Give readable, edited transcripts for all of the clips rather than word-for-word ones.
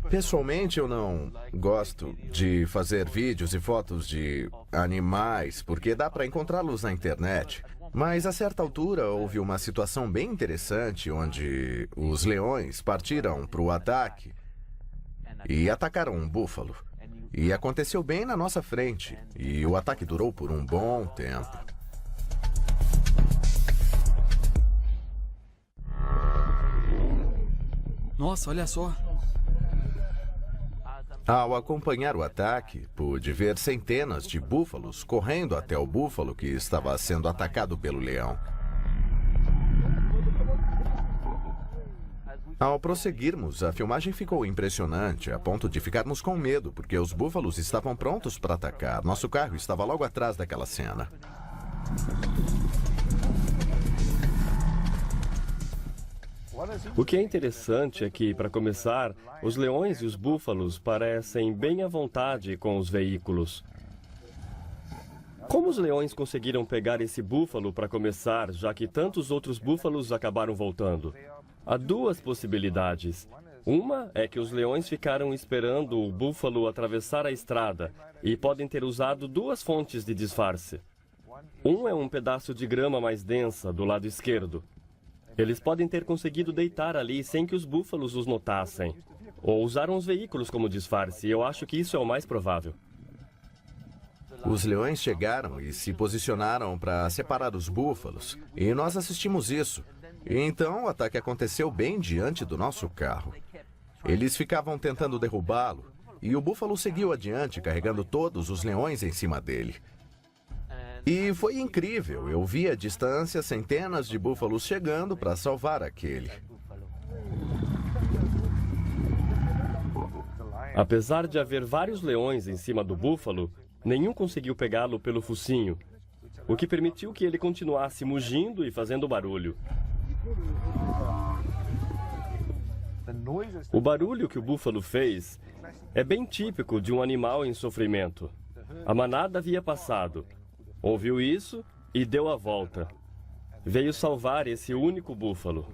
Pessoalmente, eu não gosto de fazer vídeos e fotos de animais, porque dá para encontrá-los na internet. Mas a certa altura houve uma situação bem interessante onde os leões partiram para o ataque e atacaram um búfalo. E aconteceu bem na nossa frente. E o ataque durou por um bom tempo. Nossa, olha só. Ao acompanhar o ataque, pude ver centenas de búfalos correndo até o búfalo que estava sendo atacado pelo leão. Ao prosseguirmos, a filmagem ficou impressionante, a ponto de ficarmos com medo, porque os búfalos estavam prontos para atacar. Nosso carro estava logo atrás daquela cena. O que é interessante é que, para começar, os leões e os búfalos parecem bem à vontade com os veículos. Como os leões conseguiram pegar esse búfalo para começar, já que tantos outros búfalos acabaram voltando? Há duas possibilidades. Uma é que os leões ficaram esperando o búfalo atravessar a estrada e podem ter usado duas fontes de disfarce. Um é um pedaço de grama mais densa do lado esquerdo. Eles podem ter conseguido deitar ali sem que os búfalos os notassem. Ou usaram os veículos como disfarce. Eu acho que isso é o mais provável. Os leões chegaram e se posicionaram para separar os búfalos. E nós assistimos isso. E então o ataque aconteceu bem diante do nosso carro. Eles ficavam tentando derrubá-lo. E o búfalo seguiu adiante, carregando todos os leões em cima dele. E foi incrível. Eu vi à distância centenas de búfalos chegando para salvar aquele. Apesar de haver vários leões em cima do búfalo, nenhum conseguiu pegá-lo pelo focinho, o que permitiu que ele continuasse mugindo e fazendo barulho. O barulho que o búfalo fez é bem típico de um animal em sofrimento. A manada havia passado. Ouviu isso e deu a volta. Veio salvar esse único búfalo.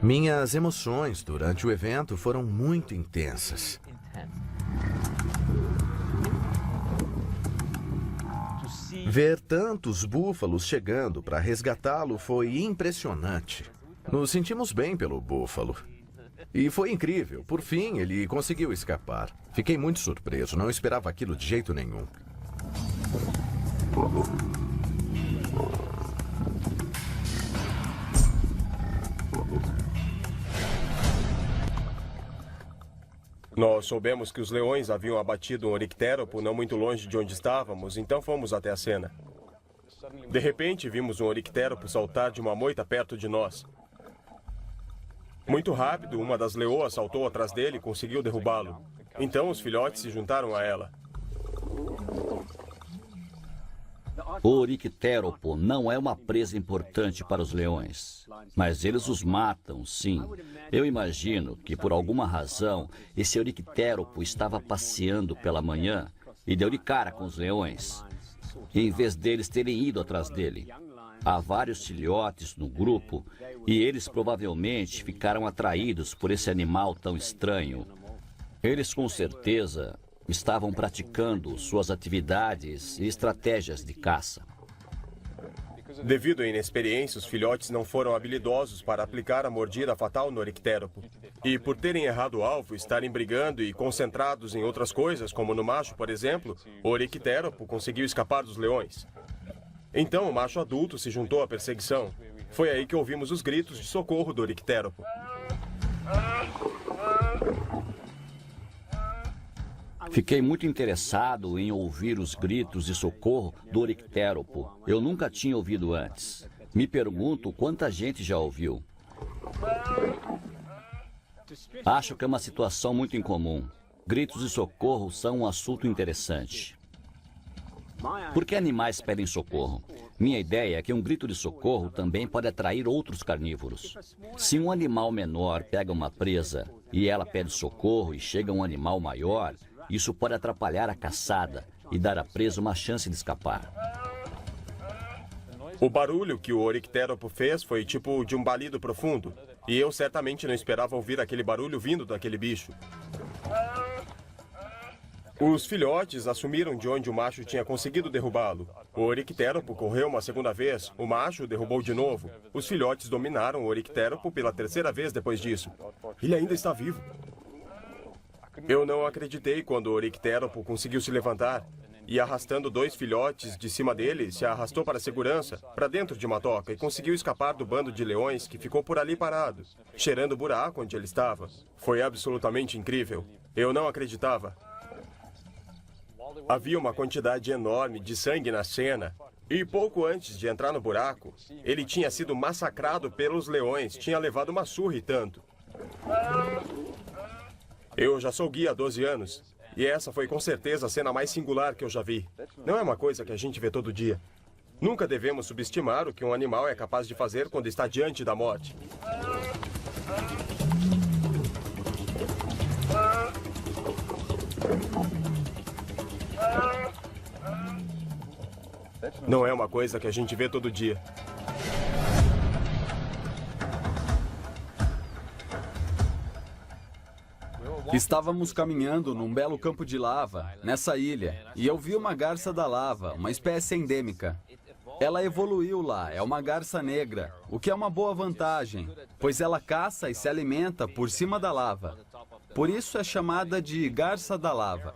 Minhas emoções durante o evento foram muito intensas. Ver tantos búfalos chegando para resgatá-lo foi impressionante. Nos sentimos bem pelo búfalo. E foi incrível. Por fim, ele conseguiu escapar. Fiquei muito surpreso. Não esperava aquilo de jeito nenhum. Nós soubemos que os leões haviam abatido um orictéropo não muito longe de onde estávamos, então fomos até a cena. De repente, vimos um orictéropo saltar de uma moita perto de nós. Muito rápido, uma das leoas saltou atrás dele e conseguiu derrubá-lo. Então, os filhotes se juntaram a ela. O orictéropo não é uma presa importante para os leões, mas eles os matam, sim. Eu imagino que, por alguma razão, esse orictéropo estava passeando pela manhã e deu de cara com os leões, em vez deles terem ido atrás dele. Há vários filhotes no grupo e eles provavelmente ficaram atraídos por esse animal tão estranho. Eles com certeza estavam praticando suas atividades e estratégias de caça. Devido à inexperiência, os filhotes não foram habilidosos para aplicar a mordida fatal no orictéropo. E por terem errado o alvo, estarem brigando e concentrados em outras coisas, como no macho, por exemplo, o orictéropo conseguiu escapar dos leões. Então o macho adulto se juntou à perseguição. Foi aí que ouvimos os gritos de socorro do orictéropo. Fiquei muito interessado em ouvir os gritos de socorro do orictéropo. Eu nunca tinha ouvido antes. Me pergunto quanta gente já ouviu. Acho que é uma situação muito incomum. Gritos de socorro são um assunto interessante. Por que animais pedem socorro? Minha ideia é que um grito de socorro também pode atrair outros carnívoros. Se um animal menor pega uma presa e ela pede socorro e chega um animal maior, isso pode atrapalhar a caçada e dar à presa uma chance de escapar. O barulho que o orictéropo fez foi tipo de um balido profundo. E eu certamente não esperava ouvir aquele barulho vindo daquele bicho. Os filhotes assumiram de onde o macho tinha conseguido derrubá-lo. O orictéropo correu uma segunda vez, o macho o derrubou de novo. Os filhotes dominaram o orictéropo pela terceira vez depois disso. Ele ainda está vivo. Eu não acreditei quando o orictéropo conseguiu se levantar e, arrastando 2 filhotes de cima dele, se arrastou para a segurança, para dentro de uma toca, e conseguiu escapar do bando de leões que ficou por ali parado, cheirando o buraco onde ele estava. Foi absolutamente incrível. Eu não acreditava. Havia uma quantidade enorme de sangue na cena, e pouco antes de entrar no buraco, ele tinha sido massacrado pelos leões, tinha levado uma surra e tanto. Eu já sou guia há 12 anos, e essa foi com certeza a cena mais singular que eu já vi. Não é uma coisa que a gente vê todo dia. Nunca devemos subestimar o que um animal é capaz de fazer quando está diante da morte. Não é uma coisa que a gente vê todo dia. Estávamos caminhando num belo campo de lava, nessa ilha, e eu vi uma garça da lava, uma espécie endêmica. Ela evoluiu lá, é uma garça negra, o que é uma boa vantagem, pois ela caça e se alimenta por cima da lava. Por isso é chamada de garça da lava.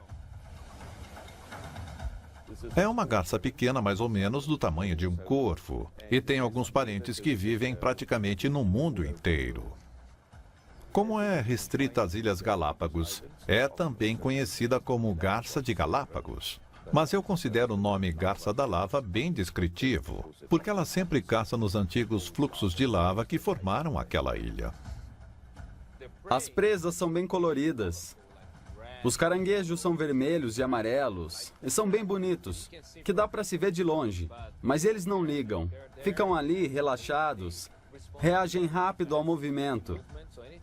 É uma garça pequena, mais ou menos do tamanho de um corvo, e tem alguns parentes que vivem praticamente no mundo inteiro. Como é restrita às Ilhas Galápagos, é também conhecida como garça de Galápagos. Mas eu considero o nome garça da lava bem descritivo, porque ela sempre caça nos antigos fluxos de lava que formaram aquela ilha. As presas são bem coloridas. Os caranguejos são vermelhos e amarelos, e são bem bonitos, que dá para se ver de longe. Mas eles não ligam, ficam ali relaxados, reagem rápido ao movimento.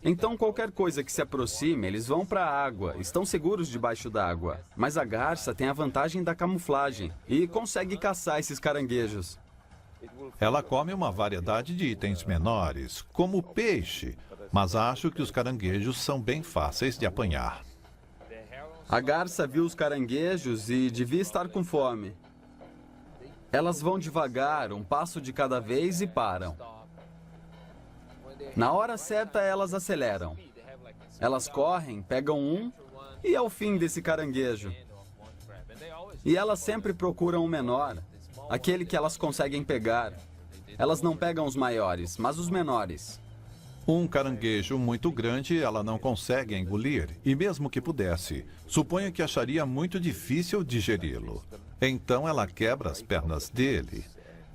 Então qualquer coisa que se aproxime, eles vão para a água, estão seguros debaixo d'água. Mas a garça tem a vantagem da camuflagem e consegue caçar esses caranguejos. Ela come uma variedade de itens menores, como peixe, mas acho que os caranguejos são bem fáceis de apanhar. A garça viu os caranguejos e devia estar com fome. Elas vão devagar, um passo de cada vez e param. Na hora certa, elas aceleram. Elas correm, pegam um e é o fim desse caranguejo. E elas sempre procuram o menor, aquele que elas conseguem pegar. Elas não pegam os maiores, mas os menores. Um caranguejo muito grande ela não consegue engolir, e mesmo que pudesse, suponho que acharia muito difícil digeri-lo. Então ela quebra as pernas dele,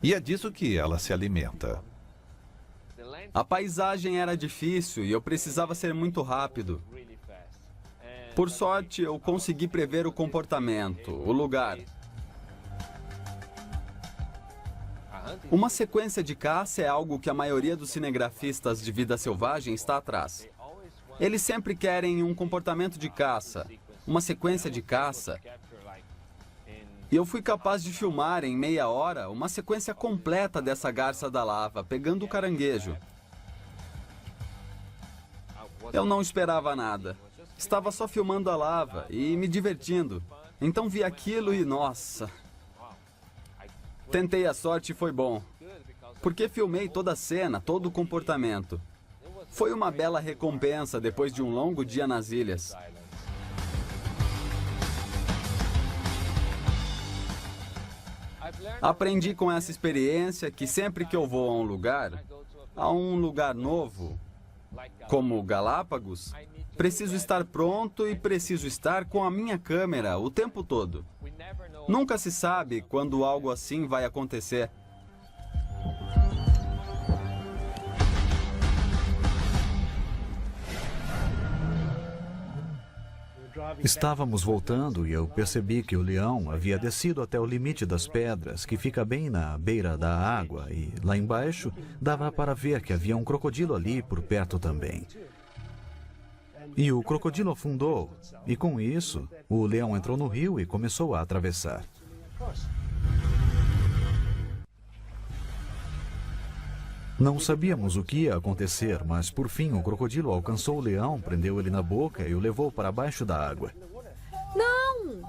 e é disso que ela se alimenta. A paisagem era difícil e eu precisava ser muito rápido. Por sorte, eu consegui prever o comportamento, o lugar. Uma sequência de caça é algo que a maioria dos cinegrafistas de vida selvagem está atrás. Eles sempre querem um comportamento de caça, uma sequência de caça. E eu fui capaz de filmar em meia hora uma sequência completa dessa garça da lava, pegando o caranguejo. Eu não esperava nada. Estava só filmando a lava e me divertindo. Então vi aquilo e, nossa... Tentei a sorte e foi bom. Porque filmei toda a cena, todo o comportamento. Foi uma bela recompensa depois de um longo dia nas ilhas. Aprendi com essa experiência que sempre que eu vou a um lugar novo, como Galápagos, preciso estar pronto e preciso estar com a minha câmera o tempo todo. Nunca se sabe quando algo assim vai acontecer. Estávamos voltando e eu percebi que o leão havia descido até o limite das pedras, que fica bem na beira da água, e lá embaixo dava para ver que havia um crocodilo ali por perto também. E o crocodilo afundou, e com isso, o leão entrou no rio e começou a atravessar. . Não sabíamos o que ia acontecer, mas por fim o crocodilo alcançou o leão, prendeu ele na boca e o levou para baixo da água. Não!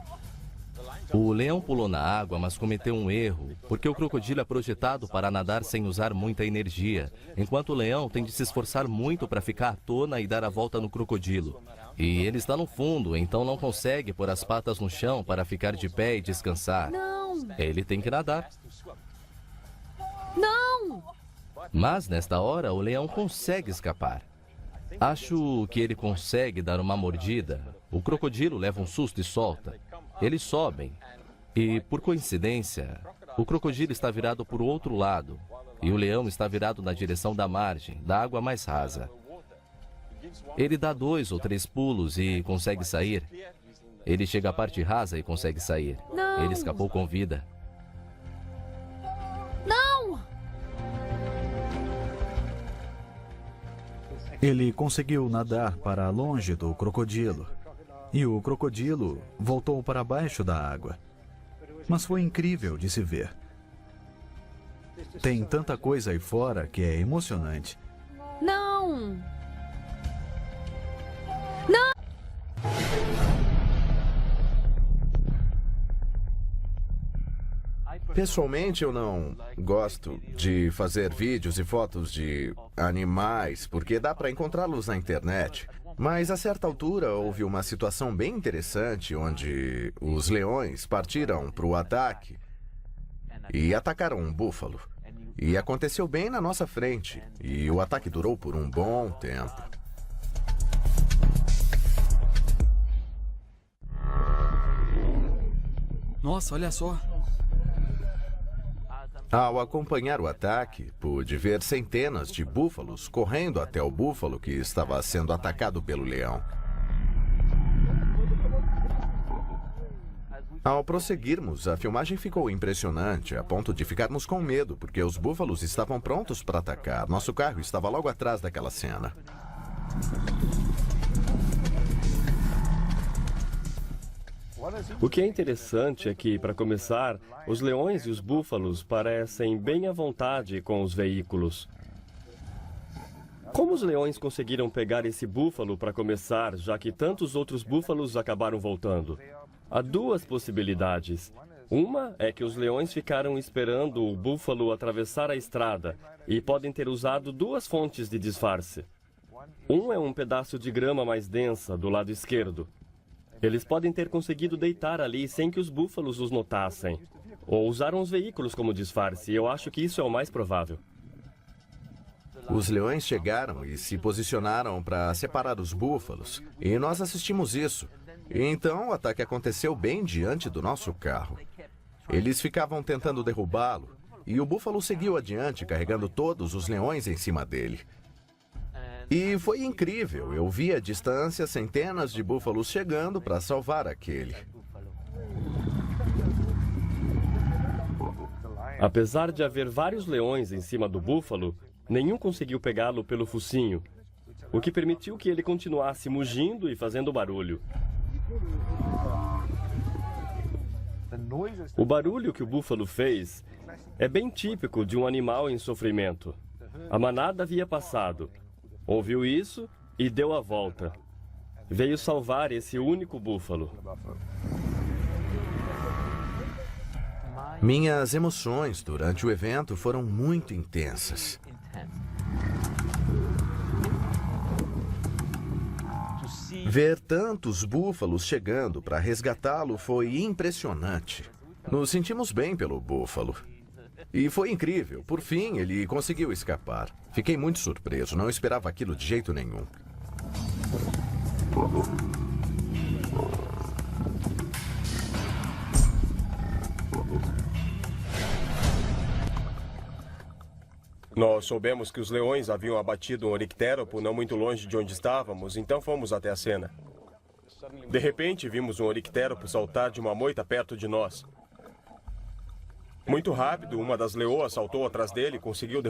O leão pulou na água, mas cometeu um erro, porque o crocodilo é projetado para nadar sem usar muita energia, enquanto o leão tem de se esforçar muito para ficar à tona e dar a volta no crocodilo. E ele está no fundo, então não consegue pôr as patas no chão para ficar de pé e descansar. Não! Ele tem que nadar. Não! Mas, nesta hora, o leão consegue escapar. Acho que ele consegue dar uma mordida. O crocodilo leva um susto e solta. Eles sobem. E, por coincidência, o crocodilo está virado para o outro lado. E o leão está virado na direção da margem, da água mais rasa. Ele dá 2 ou 3 pulos e consegue sair. Ele chega à parte rasa e consegue sair. Não! Ele escapou com vida. Não! Ele conseguiu nadar para longe do crocodilo. E o crocodilo voltou para baixo da água. Mas foi incrível de se ver. Tem tanta coisa aí fora que é emocionante. Não! Pessoalmente, eu não gosto de fazer vídeos e fotos de animais, porque dá para encontrá-los na internet. Mas, a certa altura, houve uma situação bem interessante onde os leões partiram para o ataque e atacaram um búfalo. E aconteceu bem na nossa frente, e o ataque durou por um bom tempo. Nossa, olha só. Ao acompanhar o ataque, pude ver centenas de búfalos correndo até o búfalo que estava sendo atacado pelo leão. Ao prosseguirmos, a filmagem ficou impressionante, a ponto de ficarmos com medo, porque os búfalos estavam prontos para atacar. Nosso carro estava logo atrás daquela cena. O que é interessante é que, para começar, os leões e os búfalos parecem bem à vontade com os veículos. Como os leões conseguiram pegar esse búfalo para começar, já que tantos outros búfalos acabaram voltando? Há 2 possibilidades. Uma é que os leões ficaram esperando o búfalo atravessar a estrada e podem ter usado 2 fontes de disfarce. Um é um pedaço de grama mais densa do lado esquerdo. Eles podem ter conseguido deitar ali sem que os búfalos os notassem. Ou usaram os veículos como disfarce, e eu acho que isso é o mais provável. Os leões chegaram e se posicionaram para separar os búfalos, e nós assistimos isso. E então o ataque aconteceu bem diante do nosso carro. Eles ficavam tentando derrubá-lo, e o búfalo seguiu adiante, carregando todos os leões em cima dele. E foi incrível. Eu vi à distância centenas de búfalos chegando para salvar aquele. Apesar de haver vários leões em cima do búfalo, nenhum conseguiu pegá-lo pelo focinho, o que permitiu que ele continuasse mugindo e fazendo barulho. O barulho que o búfalo fez é bem típico de um animal em sofrimento. A manada havia passado. Ouviu isso e deu a volta. Veio salvar esse único búfalo. Minhas emoções durante o evento foram muito intensas. Ver tantos búfalos chegando para resgatá-lo foi impressionante. Nos sentimos bem pelo búfalo. E foi incrível. Por fim, ele conseguiu escapar. Fiquei muito surpreso. Não esperava aquilo de jeito nenhum. Nós soubemos que os leões haviam abatido um orictéropo não muito longe de onde estávamos, então fomos até a cena. De repente, vimos um orictéropo saltar de uma moita perto de nós. Muito rápido, uma das leoas saltou atrás dele e conseguiu